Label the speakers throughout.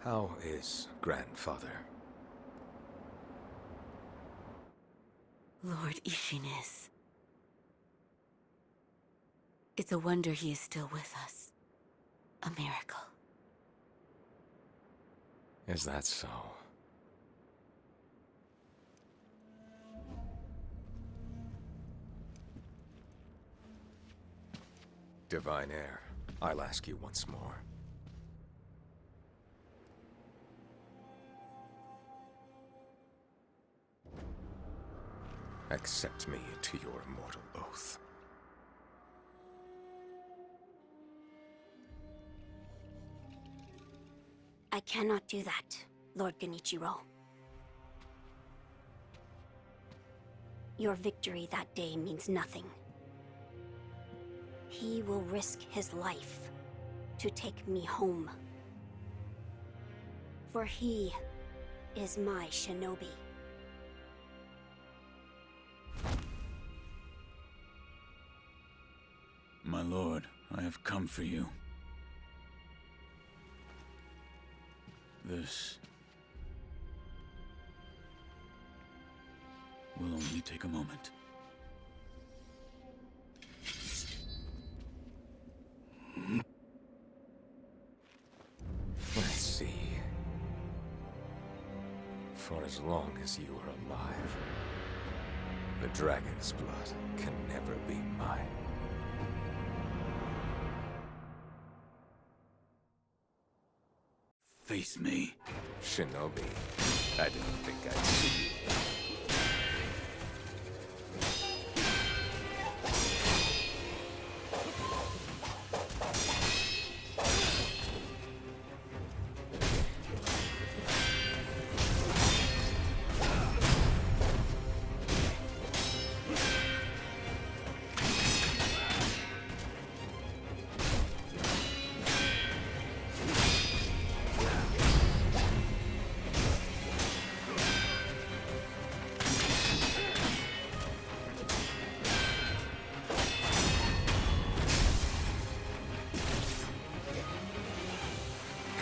Speaker 1: How is grandfather?
Speaker 2: Lord Isshin is. It's a wonder he is still with us. A miracle.
Speaker 1: Is that so? Divine Heir, I'll ask you once more. Accept me to your immortal oath.
Speaker 3: I cannot do that, Lord Genichiro. Your victory that day means nothing. He will risk his life to take me home. For he is my shinobi.
Speaker 4: My lord, I have come for you. This will only take a moment.
Speaker 1: Let's see. For as long as you are alive, the dragon's blood can never be mine.
Speaker 4: Face me.
Speaker 1: Shinobi, I didn't think I'd see you.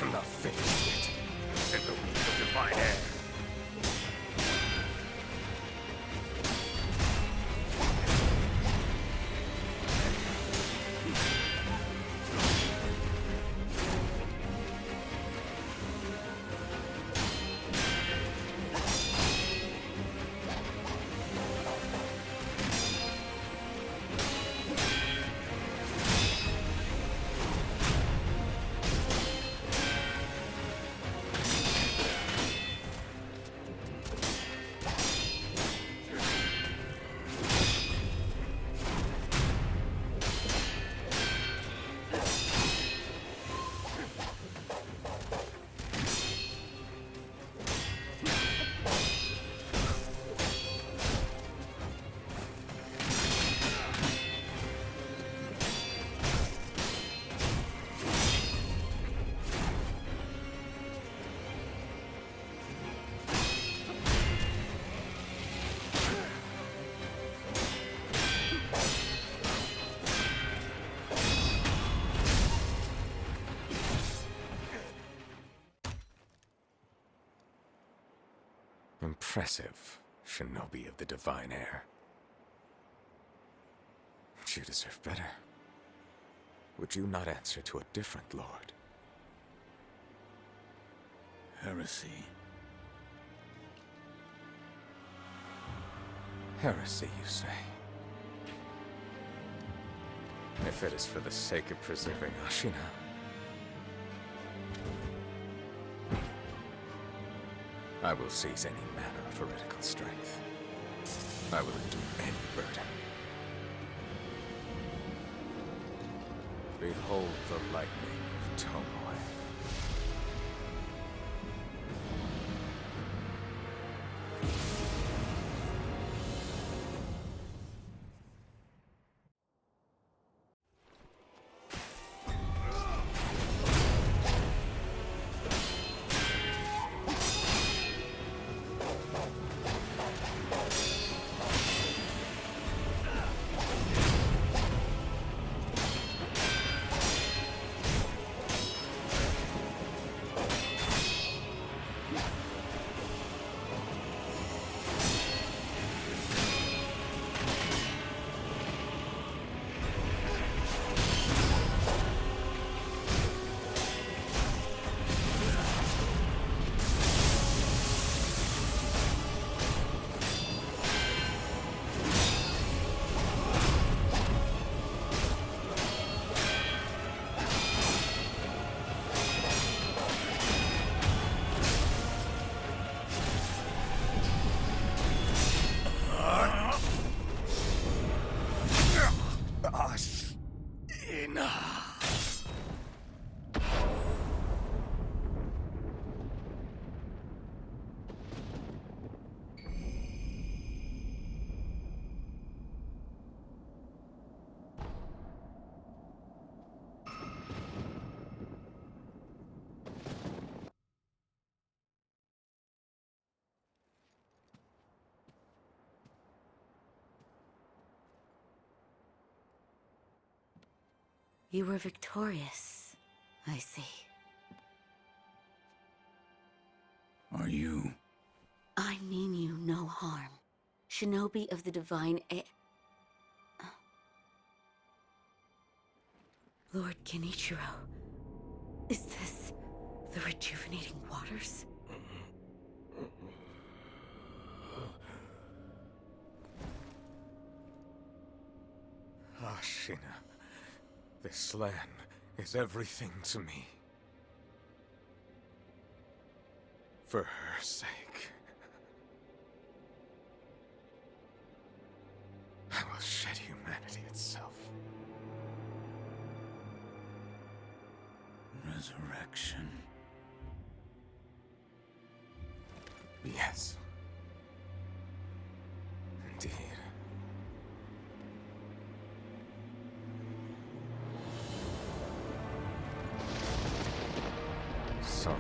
Speaker 1: I'm not finished yet. In the week of divine air. Impressive, shinobi of the divine air. But you deserve better. Would you not answer to a different lord?
Speaker 4: Heresy.
Speaker 1: Heresy, you say? If it is for the sake of preserving Ashina, I will seize any manner of heretical strength. I will endure any burden. Behold the lightning of Tomoe.
Speaker 2: You were victorious, I see.
Speaker 4: Are you?
Speaker 2: I mean you no harm. Shinobi of the Divine Lord Genichiro, is this the rejuvenating waters?
Speaker 1: Ashina, this land is everything to me. For her sake, I will shed humanity itself.
Speaker 4: Resurrection.
Speaker 1: Yes. Indeed. Sorrow.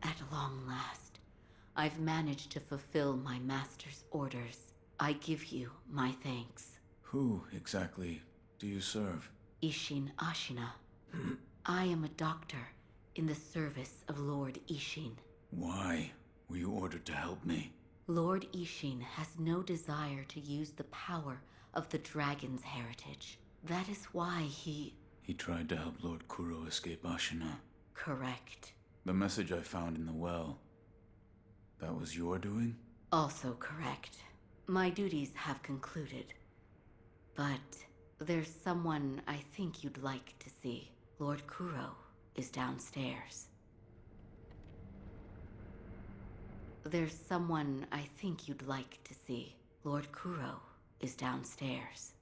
Speaker 2: At long last, I've managed to fulfill my master's orders. I give you my thanks.
Speaker 4: Who exactly do you serve?
Speaker 2: Isshin Ashina. I am a doctor in the service of Lord Isshin.
Speaker 4: Why were you ordered to help me?
Speaker 2: Lord Isshin has no desire to use the power of the dragon's heritage. That is why he...
Speaker 4: He tried to help Lord Kuro escape Ashina.
Speaker 2: Correct.
Speaker 4: The message I found in the well, that was your doing?
Speaker 2: Also correct. My duties have concluded. But there's someone I think you'd like to see. Lord Kuro is downstairs. There's someone I think you'd like to see. Lord Kuro is downstairs.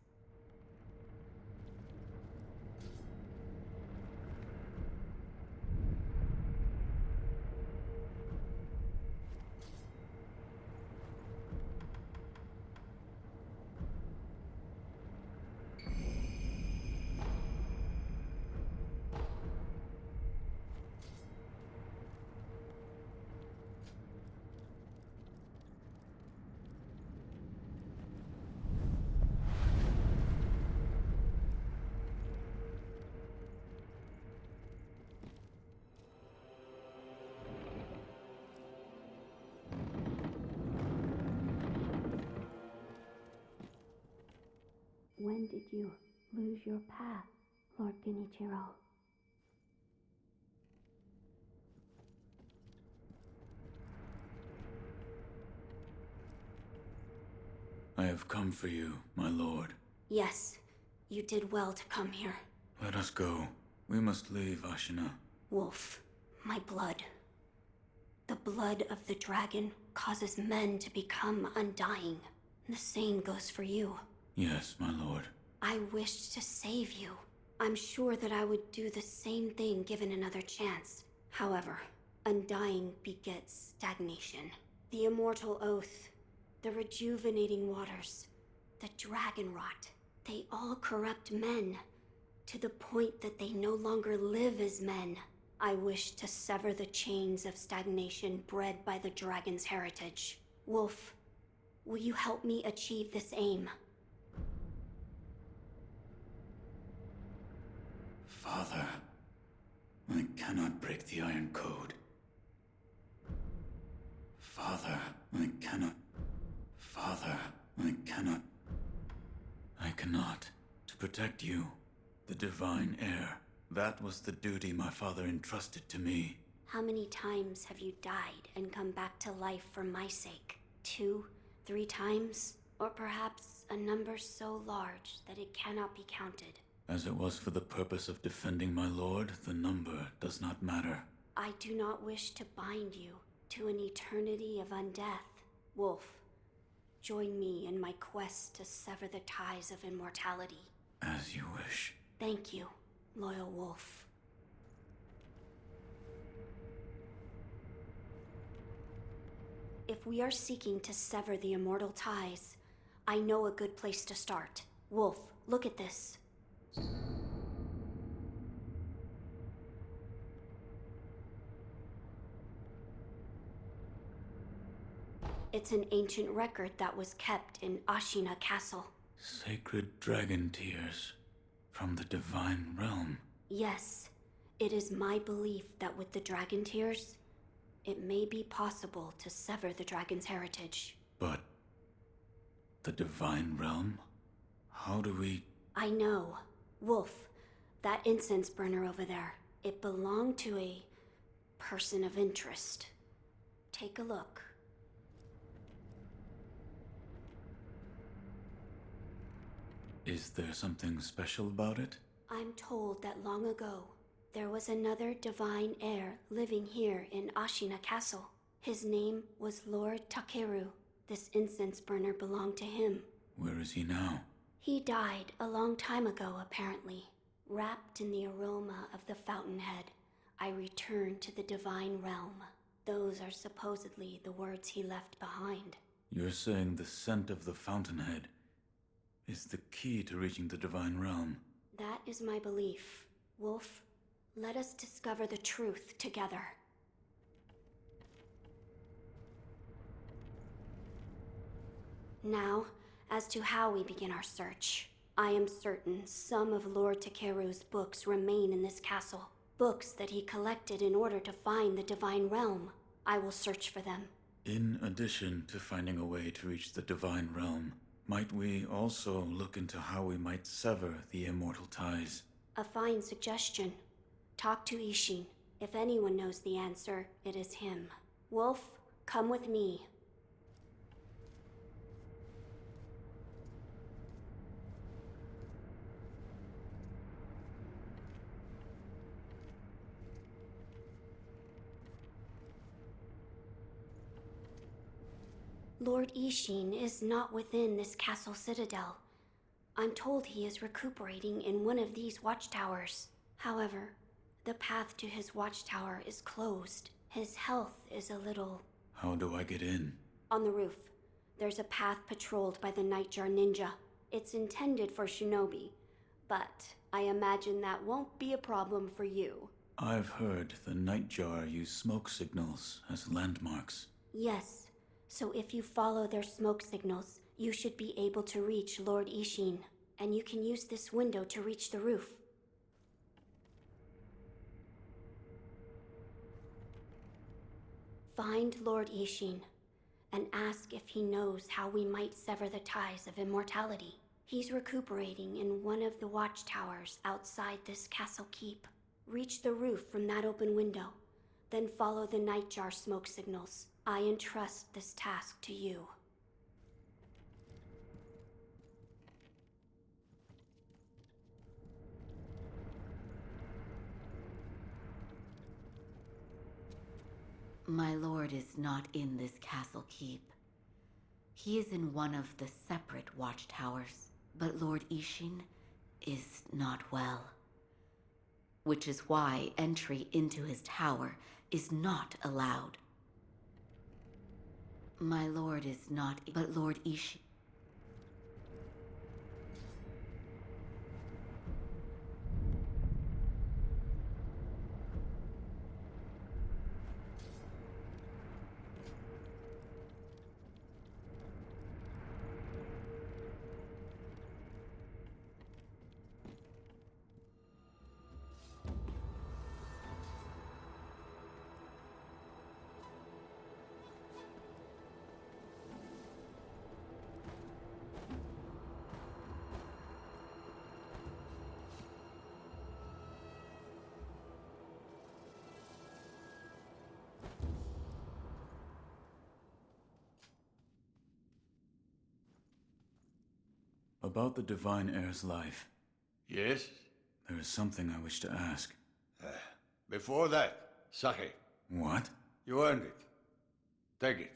Speaker 3: When did you lose your path, Lord Genichiro?
Speaker 4: I have come for you, my lord.
Speaker 3: Yes, you did well to come here.
Speaker 4: Let us go. We must leave Ashina.
Speaker 3: Wolf, my blood. The blood of the dragon causes men to become undying. The same goes for you.
Speaker 4: Yes, my lord.
Speaker 3: I wished to save you. I'm sure that I would do the same thing given another chance. However, undying begets stagnation. The immortal oath, the rejuvenating waters, the dragon rot, they all corrupt men, to the point that they no longer live as men. I wish to sever the chains of stagnation bred by the dragon's heritage. Wolf, will you help me achieve this aim?
Speaker 4: Father, I cannot break the Iron Code. Father, I cannot. Father, I cannot. I cannot. To protect you, the divine heir. That was the duty my father entrusted to me.
Speaker 3: How many times have you died and come back to life for my sake? 2, 3 times, or perhaps a number so large that it cannot be counted.
Speaker 4: As it was for the purpose of defending my lord, the number does not matter.
Speaker 3: I do not wish to bind you to an eternity of undeath. Wolf, join me in my quest to sever the ties of immortality.
Speaker 4: As you wish.
Speaker 3: Thank you, loyal wolf. If we are seeking to sever the immortal ties, I know a good place to start. Wolf, look at this. It's an ancient record that was kept in Ashina Castle.
Speaker 4: Sacred dragon tears from the divine realm.
Speaker 3: Yes, it is my belief that with the dragon tears, it may be possible to sever the dragon's heritage.
Speaker 4: But the divine realm? How do we...
Speaker 3: I know. Wolf, that incense burner over there, it belonged to a person of interest. Take a look.
Speaker 4: Is there something special about it?
Speaker 3: I'm told that long ago, there was another divine heir living here in Ashina Castle. His name was Lord Takeru. This incense burner belonged to him.
Speaker 4: Where is he now?
Speaker 3: He died a long time ago, apparently. Wrapped in the aroma of the fountainhead, I returned to the divine realm. Those are supposedly the words he left behind.
Speaker 4: You're saying the scent of the fountainhead is the key to reaching the divine realm?
Speaker 3: That is my belief. Wolf, let us discover the truth together. Now, as to how we begin our search. I am certain some of Lord Takeru's books remain in this castle. Books that he collected in order to find the divine realm. I will search for them.
Speaker 4: In addition to finding a way to reach the divine realm, might we also look into how we might sever the immortal ties?
Speaker 3: A fine suggestion. Talk to Isshin. If anyone knows the answer, it is him. Wolf, come with me. Lord Isshin is not within this castle citadel. I'm told he is recuperating in one of these watchtowers. However, the path to his watchtower is closed. His health is a little...
Speaker 4: How do I get in?
Speaker 3: On the roof, there's a path patrolled by the Nightjar Ninja. It's intended for shinobi, but I imagine that won't be a problem for you.
Speaker 4: I've heard the Nightjar use smoke signals as landmarks.
Speaker 3: Yes. So if you follow their smoke signals, you should be able to reach Lord Isshin, and you can use this window to reach the roof. Find Lord Isshin, and ask if he knows how we might sever the ties of immortality. He's recuperating in one of the watchtowers outside this castle keep. Reach the roof from that open window, then follow the Nightjar smoke signals. I entrust this task to you.
Speaker 2: My lord is not in this castle keep. He is in one of the separate watchtowers, but Lord Isshin is not well. Which is why entry into his tower is not allowed. My lord is not, but Lord Isshin...
Speaker 4: About the Divine Heir's life,
Speaker 5: Yes?
Speaker 4: there is something I wish to ask.
Speaker 5: Before that, Saze,
Speaker 4: What?
Speaker 5: you earned it. Take it.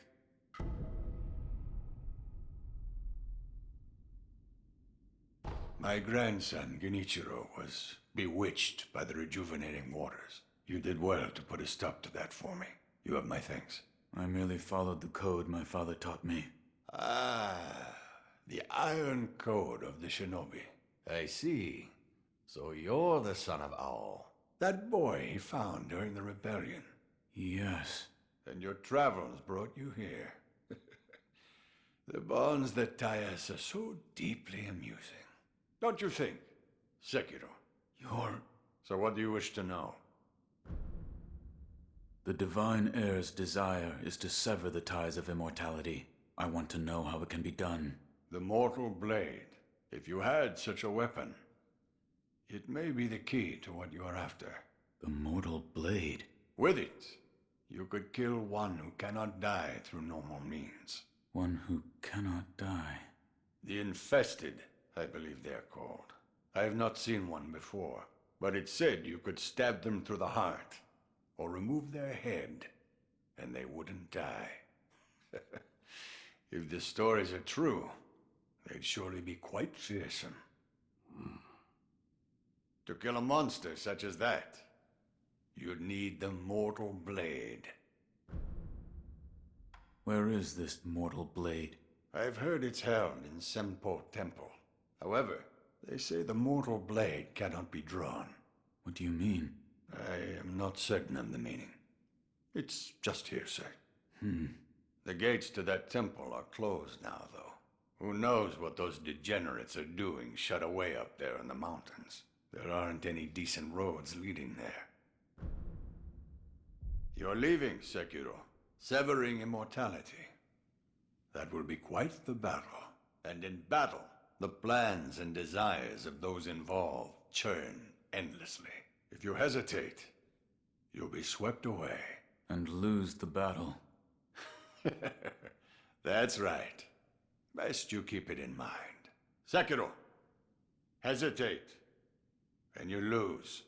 Speaker 5: My grandson, Genichiro, was bewitched by the rejuvenating waters. You did well to put a stop to that for me. You have my thanks.
Speaker 4: I merely followed the code my father taught me.
Speaker 5: Ah, the Iron Code of the Shinobi. I see. So you're the son of Owl. That boy he found during the rebellion.
Speaker 4: Yes.
Speaker 5: And your travels brought you here. The bonds that tie us are so deeply amusing. Don't you think, Sekiro?
Speaker 4: You're...
Speaker 5: So what do you wish to know?
Speaker 4: The Divine Heir's desire is to sever the ties of immortality. I want to know how it can be done.
Speaker 5: The Mortal Blade. If you had such a weapon, it may be the key to what you are after.
Speaker 4: The Mortal Blade?
Speaker 5: With it, you could kill one who cannot die through normal means.
Speaker 4: One who cannot die.
Speaker 5: The Infested, I believe they're called. I have not seen one before, but it said you could stab them through the heart, or remove their head, and they wouldn't die. If the stories are true, they'd surely be quite fearsome. To kill a monster such as that, you'd need the Mortal Blade.
Speaker 4: Where is this Mortal Blade?
Speaker 5: I've heard it's held in Senpo Temple. However, they say the Mortal Blade cannot be drawn.
Speaker 4: What do you mean?
Speaker 5: I am not certain of the meaning. It's just hearsay. The gates to that temple are closed now, though. Who knows what those degenerates are doing shut away up there in the mountains. There aren't any decent roads leading there. You're leaving, Sekiro. Severing immortality. That will be quite the battle. And in battle, the plans and desires of those involved churn endlessly. If you hesitate, you'll be swept away.
Speaker 4: And lose the battle.
Speaker 5: That's right. Best you keep it in mind. Sekiro, hesitate, and you lose.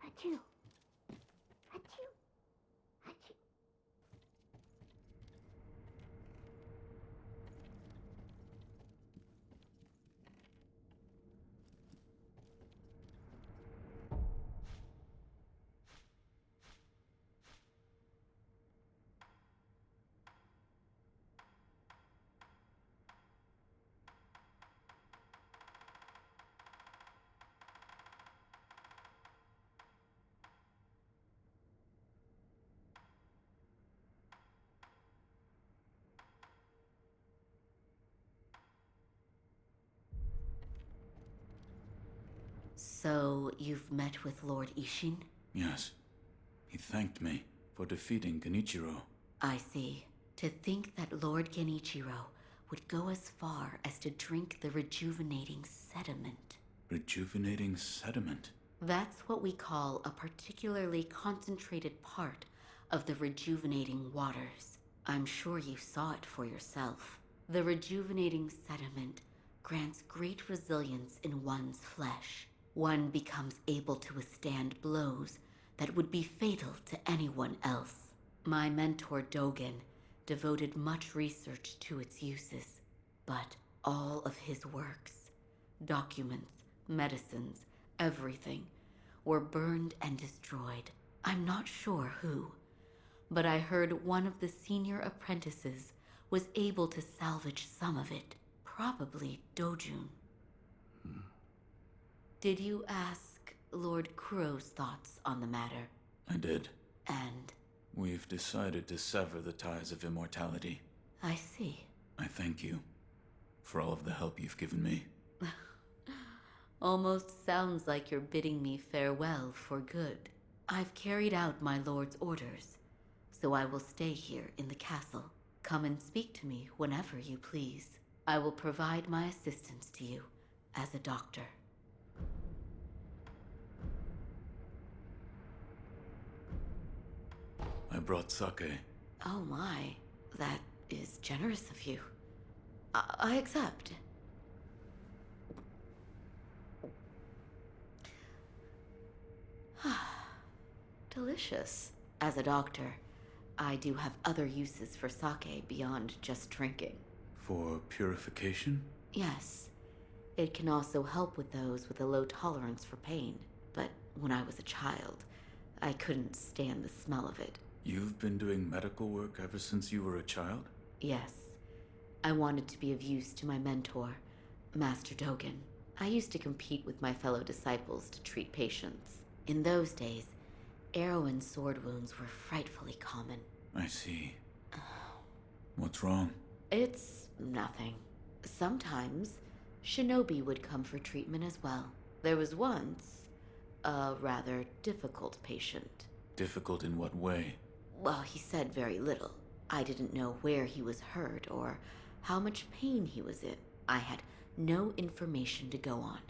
Speaker 3: Achoo. Achoo. Achoo.
Speaker 2: So, you've met with Lord Isshin?
Speaker 4: Yes. He thanked me for defeating Genichiro.
Speaker 2: I see. To think that Lord Genichiro would go as far as to drink the rejuvenating sediment.
Speaker 4: Rejuvenating sediment?
Speaker 2: That's what we call a particularly concentrated part of the rejuvenating waters. I'm sure you saw it for yourself. The rejuvenating sediment grants great resilience in one's flesh. One becomes able to withstand blows that would be fatal to anyone else. My mentor Dogen devoted much research to its uses, but all of his works, documents, medicines, everything, were burned and destroyed. I'm not sure who, but I heard one of the senior apprentices was able to salvage some of it, probably Dojun. Did you ask Lord Kuro's thoughts on the matter?
Speaker 4: I did.
Speaker 2: And
Speaker 4: We've decided to sever the ties of immortality.
Speaker 2: I see.
Speaker 4: I thank you for all of the help you've given me.
Speaker 2: Almost sounds like you're bidding me farewell for good. I've carried out my lord's orders, so I will stay here in the castle. Come and speak to me whenever you please. I will provide my assistance to you as a doctor.
Speaker 4: I brought sake.
Speaker 2: Oh my, that is generous of you. I accept. Delicious. As a doctor, I do have other uses for sake beyond just drinking.
Speaker 4: For purification?
Speaker 2: Yes. It can also help with those with a low tolerance for pain. But when I was a child, I couldn't stand the smell of it.
Speaker 4: You've been doing medical work ever since you were a child?
Speaker 2: Yes. I wanted to be of use to my mentor, Master Dogen. I used to compete with my fellow disciples to treat patients. In those days, arrow and sword wounds were frightfully common.
Speaker 4: I see. What's wrong?
Speaker 2: It's nothing. Sometimes, shinobi would come for treatment as well. There was once a rather difficult patient.
Speaker 4: Difficult in what way?
Speaker 2: Well, he said very little. I didn't know where he was hurt or how much pain he was in. I had no information to go on.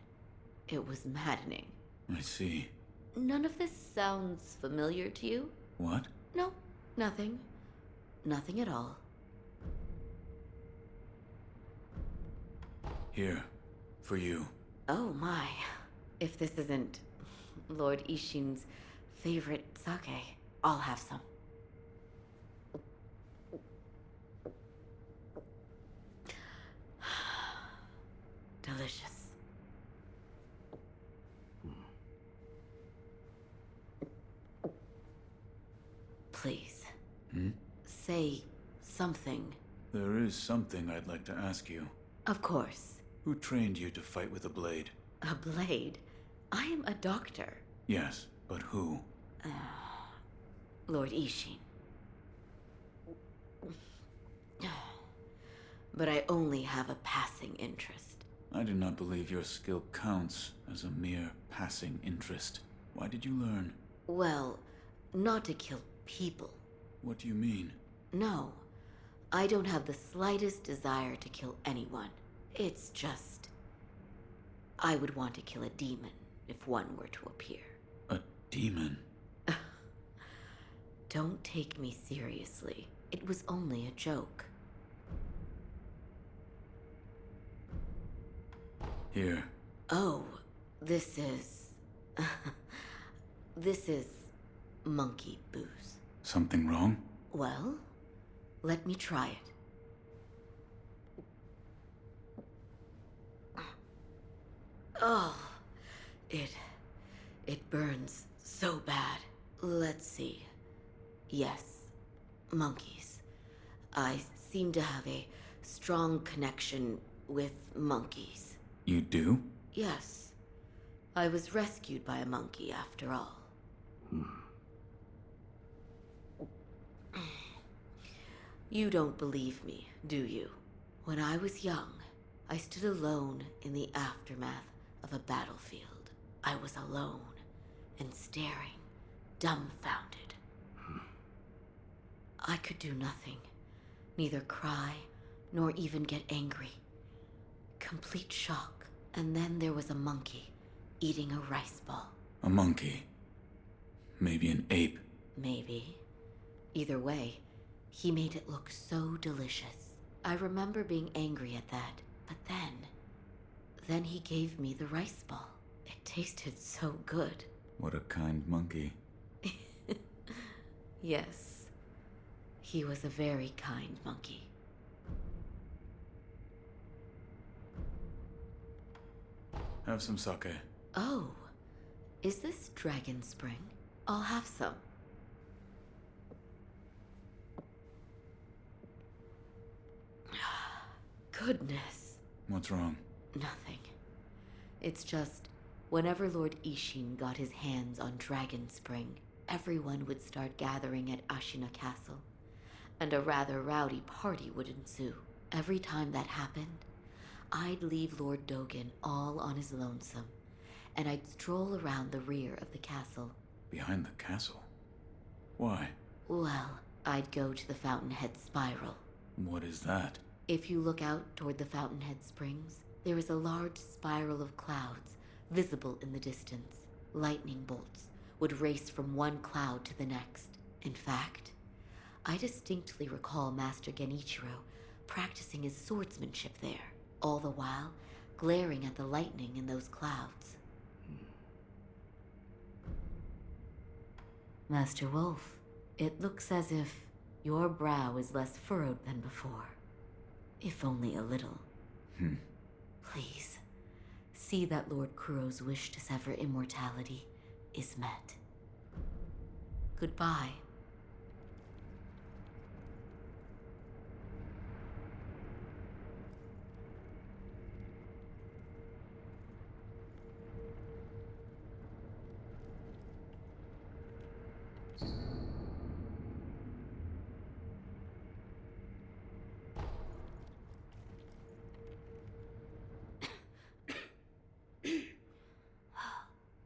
Speaker 2: It was maddening.
Speaker 4: I see.
Speaker 2: None of this sounds familiar to you?
Speaker 4: What?
Speaker 2: No, nothing. Nothing at all.
Speaker 4: Here, for you.
Speaker 2: Oh my. If this isn't Lord Isshin's favorite sake, I'll have some. Delicious. Please. Say something.
Speaker 4: There is something I'd like to ask you.
Speaker 2: Of course.
Speaker 4: Who trained you to fight with a blade?
Speaker 2: A blade? I am a doctor.
Speaker 4: Yes, but who?
Speaker 2: Lord Isshin. But I only have a passing interest.
Speaker 4: I do not believe your skill counts as a mere passing interest. Why did you learn?
Speaker 2: Well, not to kill people.
Speaker 4: What do you mean?
Speaker 2: No, I don't have the slightest desire to kill anyone. It's just... I would want to kill a demon if one were to appear.
Speaker 4: A demon?
Speaker 2: Don't take me seriously. It was only a joke.
Speaker 4: Here.
Speaker 2: Oh, this is... this is monkey booze.
Speaker 4: Something wrong?
Speaker 2: Well, let me try it. Oh, it burns so bad. Let's see. Yes, monkeys. I seem to have a strong connection with monkeys.
Speaker 4: You do?
Speaker 2: Yes. I was rescued by a monkey after all. You don't believe me, do you? When I was young, I stood alone in the aftermath of a battlefield. I was alone and staring, dumbfounded. I could do nothing, neither cry nor even get angry. Complete shock. And then there was a monkey eating a rice ball.
Speaker 4: A monkey? Maybe an ape?
Speaker 2: Maybe. Either way, he made it look so delicious. I remember being angry at that, but then he gave me the rice ball. It tasted so good.
Speaker 4: What a kind monkey.
Speaker 2: Yes, he was a very kind monkey.
Speaker 4: Have some sake.
Speaker 2: Oh, is this Dragon Spring? I'll have some. Goodness.
Speaker 4: What's wrong?
Speaker 2: Nothing. It's just, whenever Lord Isshin got his hands on Dragon Spring, everyone would start gathering at Ashina Castle, and a rather rowdy party would ensue. Every time that happened, I'd leave Lord Dogen all on his lonesome and I'd stroll around the rear of the castle.
Speaker 4: Behind the castle? Why?
Speaker 2: Well, I'd go to the Fountainhead Spiral.
Speaker 4: What is that?
Speaker 2: If you look out toward the Fountainhead Springs, there is a large spiral of clouds visible in the distance. Lightning bolts would race from one cloud to the next. In fact, I distinctly recall Master Genichiro practicing his swordsmanship there, all the while glaring at the lightning in those clouds. Master Wolf, it looks as if your brow is less furrowed than before. If only a little. Please, see that Lord Kuro's wish to sever immortality is met. Goodbye.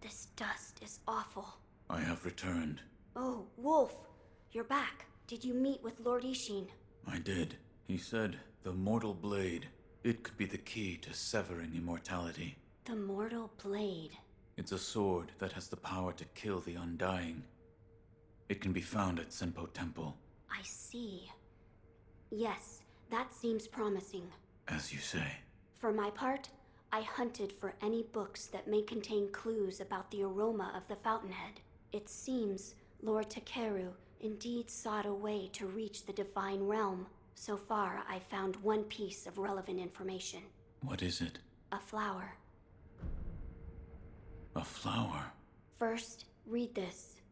Speaker 3: This dust is awful.
Speaker 4: I have returned.
Speaker 3: Oh, Wolf, you're back. Did you meet with Lord Isshin?
Speaker 4: I did. He said the mortal blade, it could be the key to severing immortality.
Speaker 3: The mortal blade.
Speaker 4: It's a sword that has the power to kill the undying. It can be found at Senpo Temple.
Speaker 3: I see. Yes, that seems promising.
Speaker 4: As you say.
Speaker 3: For my part, I hunted for any books that may contain clues about the aroma of the Fountainhead. It seems Lord Takeru indeed sought a way to reach the Divine Realm. So far, I found one piece of relevant information.
Speaker 4: What is it?
Speaker 3: A flower.
Speaker 4: A flower?
Speaker 3: First, read this.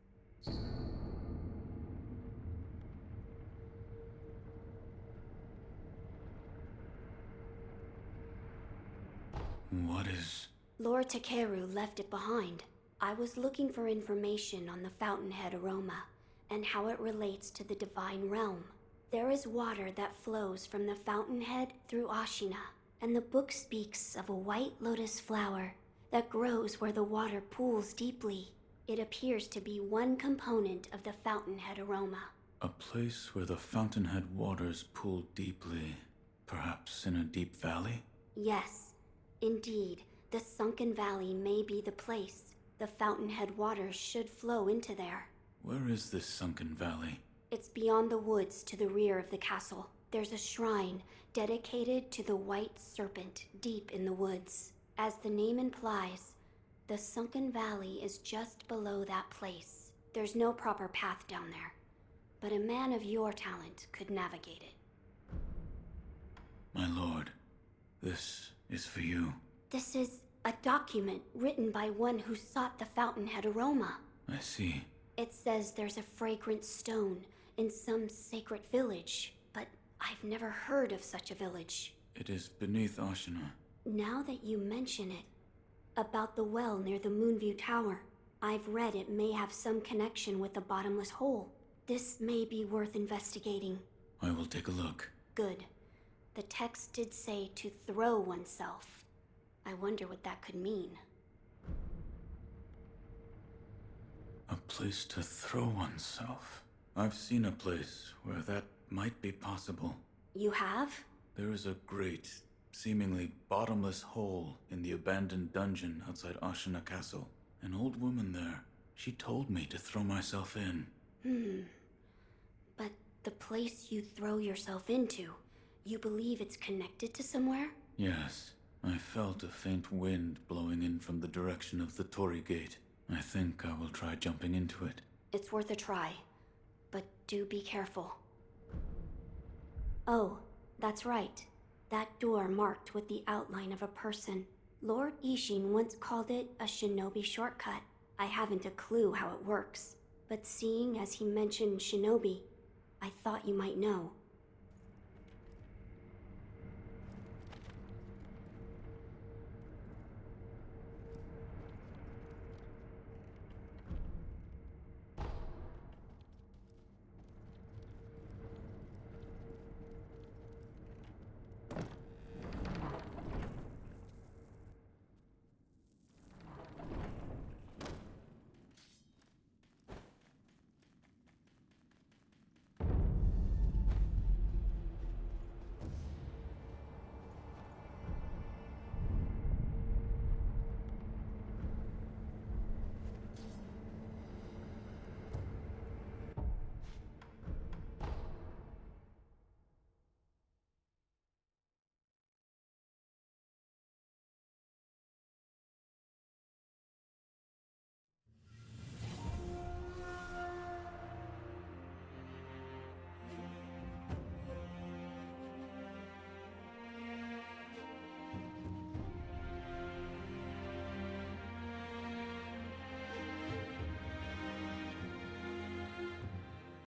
Speaker 4: What is...
Speaker 3: Lord Takeru left it behind. I was looking for information on the Fountainhead aroma and how it relates to the Divine Realm. There is water that flows from the Fountainhead through Ashina, and the book speaks of a white lotus flower that grows where the water pools deeply. It appears to be one component of the Fountainhead aroma.
Speaker 4: A place where the Fountainhead waters pool deeply, perhaps in a deep valley?
Speaker 3: Yes, indeed, the sunken valley may be the place. The Fountainhead waters should flow into there.
Speaker 4: Where is this sunken valley?
Speaker 3: It's beyond the woods to the rear of the castle. There's a shrine dedicated to the White Serpent deep in the woods. As the name implies, the sunken valley is just below that place. There's no proper path down there, but a man of your talent could navigate it.
Speaker 4: My lord, this is for you.
Speaker 3: This is a document written by one who sought the Fountainhead aroma.
Speaker 4: I see.
Speaker 3: It says there's a fragrant stone in some sacred village, but I've never heard of such a village.
Speaker 4: It is beneath Ashina.
Speaker 3: Now that you mention it, about the well near the Moonview Tower, I've read it may have some connection with the bottomless hole. This may be worth investigating.
Speaker 4: I will take a look.
Speaker 3: Good. The text did say to throw oneself. I wonder what that could mean.
Speaker 4: A place to throw oneself. I've seen a place where that might be possible.
Speaker 3: You have?
Speaker 4: There is a great, seemingly bottomless hole in the abandoned dungeon outside Ashina Castle. An old woman there. She told me to throw myself in.
Speaker 3: But the place you throw yourself into, you believe it's connected to somewhere?
Speaker 4: Yes. I felt a faint wind blowing in from the direction of the Torii Gate. I think I will try jumping into it.
Speaker 3: It's worth a try, but do be careful. Oh, that's right. That door marked with the outline of a person. Lord Isshin once called it a shinobi shortcut. I haven't a clue how it works, but seeing as he mentioned shinobi, I thought you might know.